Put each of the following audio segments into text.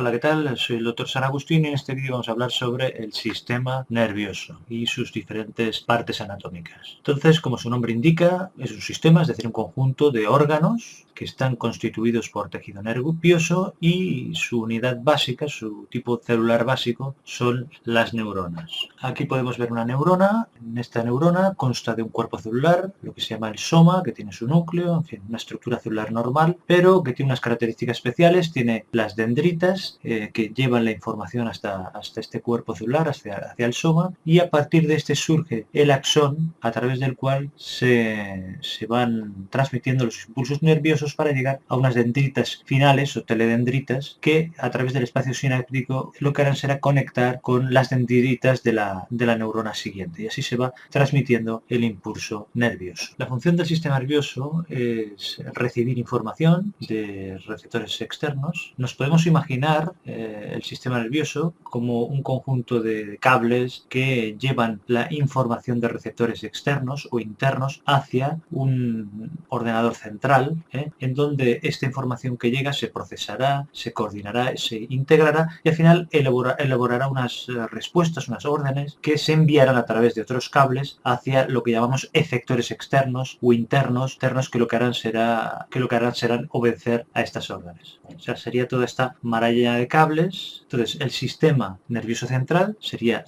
Hola, ¿qué tal? Soy el Dr. San Agustín y en este vídeo vamos a hablar sobre el sistema nervioso y sus diferentes partes anatómicas. Entonces, como su nombre indica, es un sistema, es decir, un conjunto de órganos que están constituidos por tejido nervioso y su unidad básica, su tipo celular básico, son las neuronas. Aquí podemos ver una neurona. En esta neurona consta de un cuerpo celular, lo que se llama el soma, que tiene su núcleo, en fin, una estructura celular normal, pero que tiene unas características especiales. Tiene las dendritas que llevan la información hasta este cuerpo celular, hacia el soma, y a partir de este surge el axón, a través del cual se van transmitiendo los impulsos nerviosos para llegar a unas dendritas finales o teledendritas que a través del espacio sináptico lo que harán será conectar con las dendritas de la neurona siguiente, y así se va transmitiendo el impulso nervioso. La función del sistema nervioso es recibir información de receptores externos. Nos podemos imaginar el sistema nervioso como un conjunto de cables que llevan la información de receptores externos o internos hacia un ordenador central, en donde esta información que llega se procesará, se coordinará, se integrará y al final elaborará unas respuestas, unas órdenes que se enviarán a través de otros cables hacia lo que llamamos efectores externos o internos que lo que harán serán obedecer a estas órdenes. O sea, sería toda esta maraña de cables. Entonces, el sistema nervioso central sería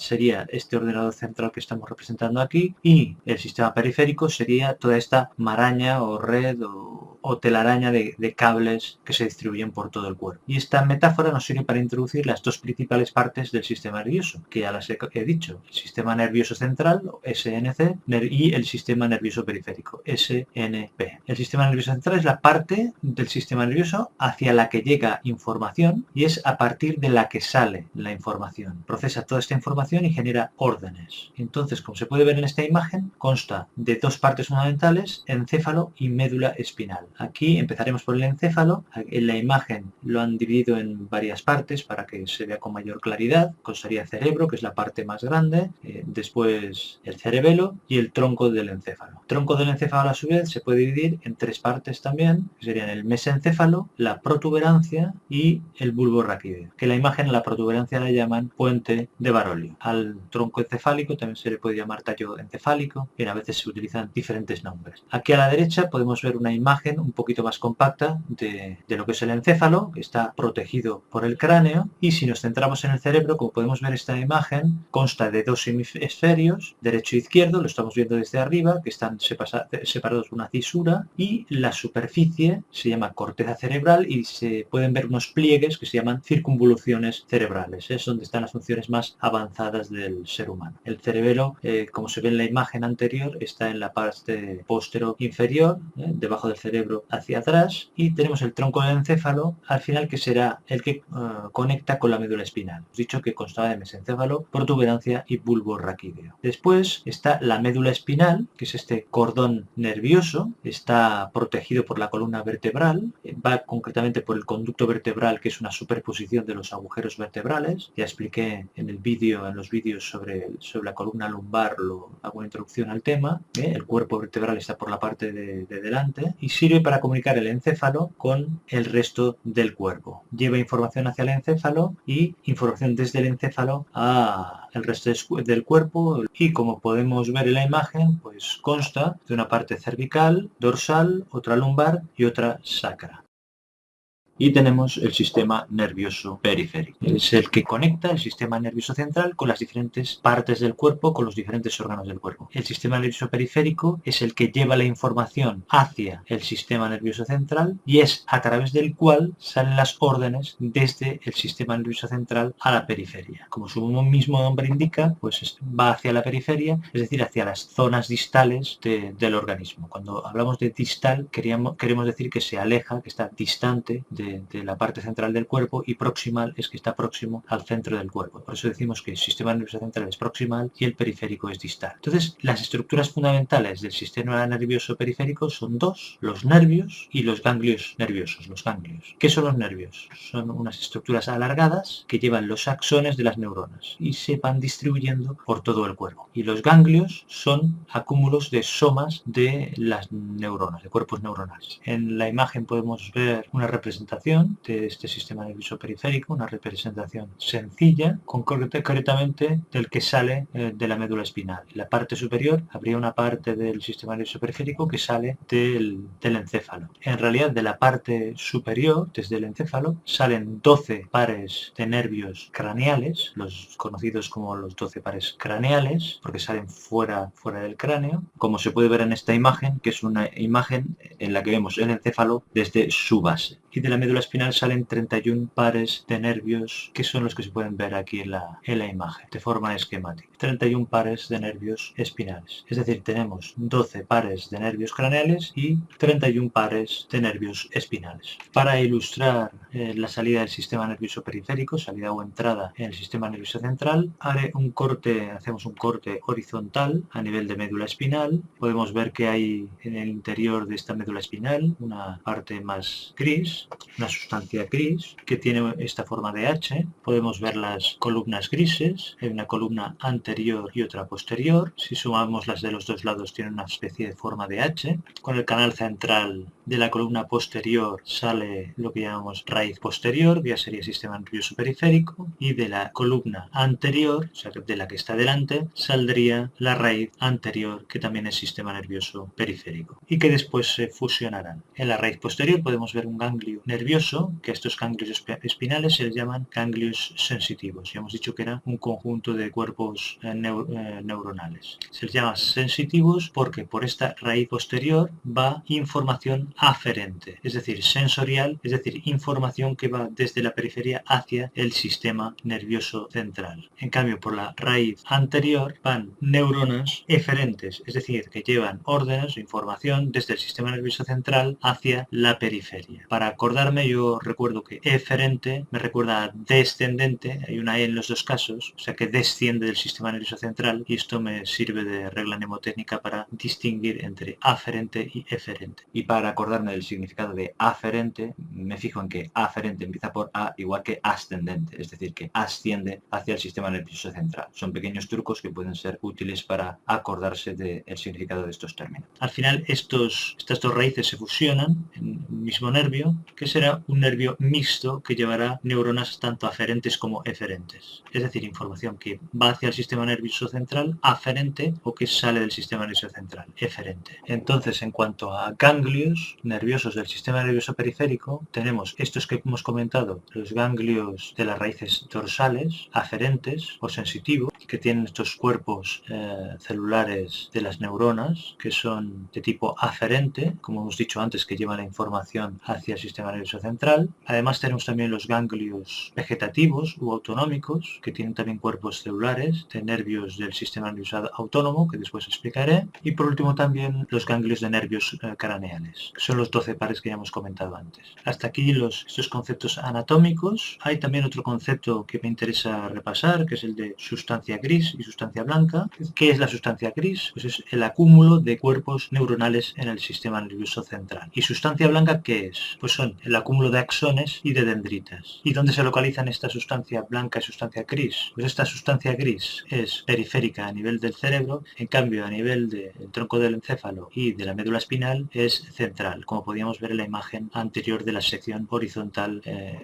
este ordenador central que estamos representando aquí, y el sistema periférico sería toda esta maraña o red o telaraña de cables que se distribuyen por todo el cuerpo. Y esta metáfora nos sirve para introducir las dos principales partes del sistema nervioso, que ya las he dicho: el sistema nervioso central, SNC, y el sistema nervioso periférico, SNP. El sistema nervioso central es la parte del sistema nervioso hacia la que llega información y es a partir de la que sale la información. Procesa toda esta información y genera órdenes. Entonces, como se puede ver en esta imagen, consta de dos partes fundamentales: encéfalo y médula espinal. Aquí empezaremos por el encéfalo. En la imagen lo han dividido en varias partes para que se vea con mayor claridad. Constaría el cerebro, que es la parte más grande, después el cerebelo y el tronco del encéfalo. El tronco del encéfalo, a su vez, se puede dividir en tres partes también, que serían el mesencéfalo, la protuberancia y el bulbo raquídeo, que en la imagen la protuberancia la llaman puente de Barolio. Al tronco encefálico también se le puede llamar tallo encefálico, y a veces se utilizan diferentes nombres. Aquí a la derecha podemos ver una imagen un poquito más compacta de lo que es el encéfalo, que está protegido por el cráneo, y si nos centramos en el cerebro, como podemos ver, esta imagen consta de dos hemisferios, derecho e izquierdo. Lo estamos viendo desde arriba, que están separados por una cisura, y la superficie se llama corteza cerebral y se pueden ver unos pliegues que se llaman circunvoluciones cerebrales. Es donde están las funciones más avanzadas del ser humano. El cerebelo, como se ve en la imagen anterior, está en la parte postero inferior, debajo del cerebro hacia atrás, y tenemos el tronco del encéfalo al final, que será el que conecta con la médula espinal. Hemos dicho que constaba de mesencéfalo, protuberancia y bulbo raquídeo. Después está la médula espinal, que es este cordón nervioso, está protegido por la columna vertebral, va concretamente por el conducto vertebral, que es una superposición de los agujeros vertebrales. Ya expliqué en los vídeos sobre la columna lumbar, hago una introducción al tema. El cuerpo vertebral está por la parte de delante y sirve para comunicar el encéfalo con el resto del cuerpo. Lleva información hacia el encéfalo y información desde el encéfalo a el resto del cuerpo, y como podemos ver en la imagen, pues consta de una parte cervical, dorsal, otra lumbar y otra sacra. Y tenemos el sistema nervioso periférico. Es el que conecta el sistema nervioso central con las diferentes partes del cuerpo, con los diferentes órganos del cuerpo. El sistema nervioso periférico es el que lleva la información hacia el sistema nervioso central y es a través del cual salen las órdenes desde el sistema nervioso central a la periferia. Como su mismo nombre indica, pues va hacia la periferia, es decir, hacia las zonas distales del organismo. Cuando hablamos de distal, queremos decir que se aleja, que está distante de la parte central del cuerpo, y proximal es que está próximo al centro del cuerpo. Por eso decimos que el sistema nervioso central es proximal y el periférico es distal. Entonces, las estructuras fundamentales del sistema nervioso periférico son dos: los nervios y los ganglios nerviosos. Los ganglios. ¿Qué son los nervios? Son unas estructuras alargadas que llevan los axones de las neuronas y se van distribuyendo por todo el cuerpo. Y los ganglios son acúmulos de somas de las neuronas, de cuerpos neuronales. En la imagen podemos ver una representación representación de este sistema nervioso periférico, una representación sencilla, concretamente del que sale de la médula espinal. En la parte superior habría una parte del sistema nervioso periférico que sale del encéfalo. En realidad, de la parte superior, desde el encéfalo, salen 12 pares de nervios craneales, los conocidos como los 12 pares craneales, porque salen fuera del cráneo, como se puede ver en esta imagen, que es una imagen en la que vemos el encéfalo desde su base. Y de la médula espinal salen 31 pares de nervios, que son los que se pueden ver aquí en la imagen, de forma esquemática. 31 pares de nervios espinales. Es decir, tenemos 12 pares de nervios craneales y 31 pares de nervios espinales. Para ilustrar la salida del sistema nervioso periférico, salida o entrada en el sistema nervioso central, hacemos un corte horizontal a nivel de médula espinal. Podemos ver que hay en el interior de esta médula espinal una parte más gris, una sustancia gris que tiene esta forma de H. Podemos ver las columnas grises, hay una columna anterior y otra posterior. Si sumamos las de los dos lados tienen una especie de forma de H. Con el canal central de la columna posterior sale lo que llamamos raíz posterior, ya sería sistema nervioso periférico, y de la columna anterior, o sea, de la que está delante, saldría la raíz anterior, que también es sistema nervioso periférico, y que después se fusionarán. En la raíz posterior podemos ver un ganglio nervioso, que a estos ganglios espinales se les llaman ganglios sensitivos. Ya hemos dicho que era un conjunto de cuerpos neuronales. Se les llama sensitivos porque por esta raíz posterior va información aferente, es decir, sensorial, es decir, información que va desde la periferia hacia el sistema nervioso central. En cambio, por la raíz anterior van neuronas eferentes, es decir, que llevan órdenes o información desde el sistema nervioso central hacia la periferia. Para acordarme, yo recuerdo que eferente me recuerda a descendente, hay una E en los dos casos, o sea que desciende del sistema nervioso central, y esto me sirve de regla mnemotécnica para distinguir entre aferente y eferente. Y para acordarme del significado de aferente, me fijo en que aferente empieza por A, igual que ascendente, es decir, que asciende hacia el sistema nervioso central. Son pequeños trucos que pueden ser útiles para acordarse del significado de estos términos. Al final, estas dos raíces se fusionan en un mismo nervio, que será un nervio mixto que llevará neuronas tanto aferentes como eferentes. Es decir, información que va hacia el sistema nervioso central, aferente, o que sale del sistema nervioso central, eferente. Entonces, en cuanto a ganglios nerviosos del sistema nervioso periférico, tenemos estos que hemos comentado, los ganglios de las raíces dorsales, aferentes o sensitivos, que tienen estos cuerpos celulares de las neuronas, que son de tipo aferente, como hemos dicho antes, que llevan la información hacia el sistema nervioso central. Además tenemos también los ganglios vegetativos u autonómicos, que tienen también cuerpos celulares de nervios del sistema nervioso autónomo, que después explicaré. Y por último también los ganglios de nervios craneales, que son los 12 pares que ya hemos comentado antes. Hasta aquí estos conceptos anatómicos. Hay también otro concepto que me interesa repasar, que es el de sustancia gris y sustancia blanca. ¿Qué es la sustancia gris? Pues es el acúmulo de cuerpos neuronales en el sistema nervioso central. ¿Y sustancia blanca qué es? Pues son el acúmulo de axones y de dendritas. ¿Y dónde se localizan esta sustancia blanca y sustancia gris? Pues esta sustancia gris es periférica a nivel del cerebro, en cambio a nivel del tronco del encéfalo y de la médula espinal es central, como podíamos ver en la imagen anterior de la sección horizontal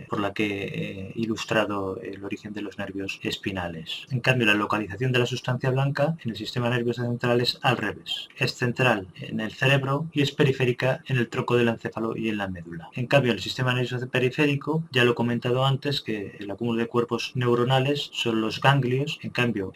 por la que he ilustrado el origen de los nervios espinales. En cambio, la localización de la sustancia blanca en el sistema nervioso central es al revés. Es central en el cerebro y es periférica en el tronco del encéfalo y en la médula. En cambio, el sistema nervioso periférico, ya lo he comentado antes, que el acúmulo de cuerpos neuronales son los ganglios, en cambio,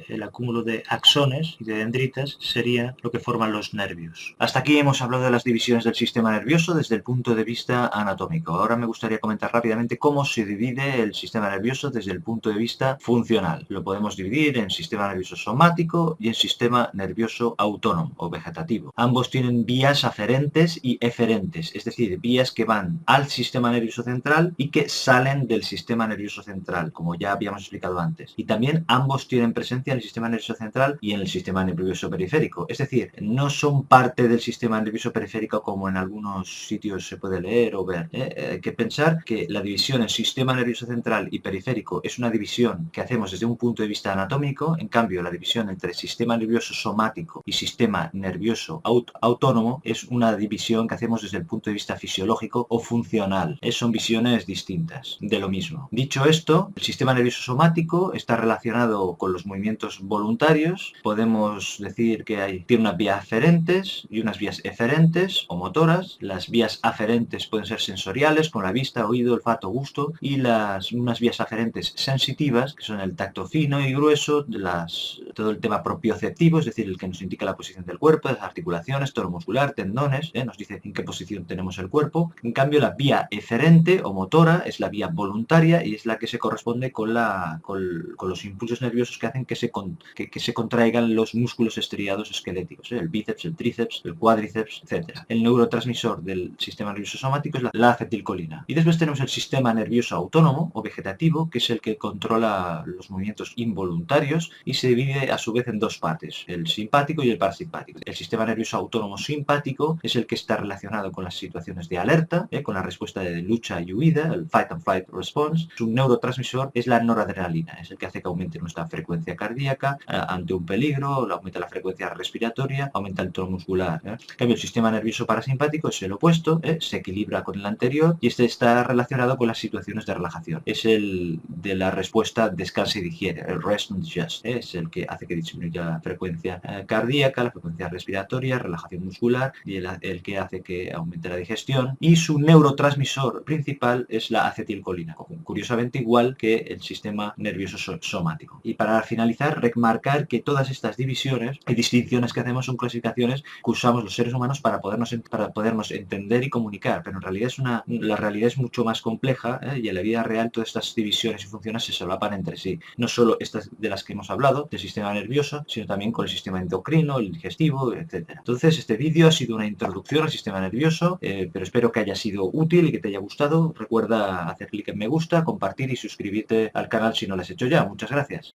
el acúmulo de axones y de dendritas sería lo que forman los nervios. Hasta aquí hemos hablado de las divisiones del sistema nervioso desde el punto de vista anatómico. Ahora me gustaría comentar rápidamente cómo se divide el sistema nervioso desde el punto de vista funcional. Lo podemos dividir en sistema nervioso somático y en sistema nervioso autónomo o vegetativo. Ambos tienen vías aferentes y eferentes, es decir, vías que van al sistema nervioso central y que salen del sistema nervioso central, como ya habíamos explicado antes. Y también ambos tienen tienen presencia en el sistema nervioso central y en el sistema nervioso periférico. Es decir, no son parte del sistema nervioso periférico como en algunos sitios se puede leer o ver. Hay que pensar que la división en sistema nervioso central y periférico es una división que hacemos desde un punto de vista anatómico. En cambio, la división entre sistema nervioso somático y sistema nervioso autónomo es una división que hacemos desde el punto de vista fisiológico o funcional. Son visiones distintas de lo mismo. Dicho esto, el sistema nervioso somático está relacionado con los movimientos voluntarios. Podemos decir que tiene unas vías aferentes y unas vías eferentes o motoras. Las vías aferentes pueden ser sensoriales, con la vista, oído, olfato, gusto, y unas vías aferentes sensitivas, que son el tacto fino y grueso, todo el tema propioceptivo, es decir, el que nos indica la posición del cuerpo, las articulaciones, tono muscular, tendones, nos dice en qué posición tenemos el cuerpo. En cambio, la vía eferente o motora es la vía voluntaria y es la que se corresponde con los impulsos nerviosos que hacen que se contraigan los músculos estriados esqueléticos, el bíceps, el tríceps, el cuádriceps, etc. El neurotransmisor del sistema nervioso somático es la acetilcolina. Y después tenemos el sistema nervioso autónomo o vegetativo, que es el que controla los movimientos involuntarios y se divide a su vez en dos partes, el simpático y el parasimpático. El sistema nervioso autónomo simpático es el que está relacionado con las situaciones de alerta, con la respuesta de lucha y huida, el fight and flight response. Su neurotransmisor es la noradrenalina, es el que hace que aumente nuestra frecuencia cardíaca ante un peligro, aumenta la frecuencia respiratoria, aumenta el tono muscular. En cambio, el sistema nervioso parasimpático es el opuesto, se equilibra con el anterior y este está relacionado con las situaciones de relajación. Es el de la respuesta descansa y digiere, el rest and digest, es el que hace que disminuya la frecuencia cardíaca, la frecuencia respiratoria, relajación muscular y el que hace que aumente la digestión. Y su neurotransmisor principal es la acetilcolina, curiosamente igual que el sistema nervioso somático. Y para finalizar, remarcar que todas estas divisiones y distinciones que hacemos son clasificaciones que usamos los seres humanos para podernos entender y comunicar, pero en realidad la realidad es mucho más compleja, y en la vida real todas estas divisiones y funciones se solapan entre sí. No solo estas de las que hemos hablado, del sistema nervioso, sino también con el sistema endocrino, el digestivo, etc. Entonces, este vídeo ha sido una introducción al sistema nervioso, pero espero que haya sido útil y que te haya gustado. Recuerda hacer clic en me gusta, compartir y suscribirte al canal si no lo has hecho ya. Muchas gracias.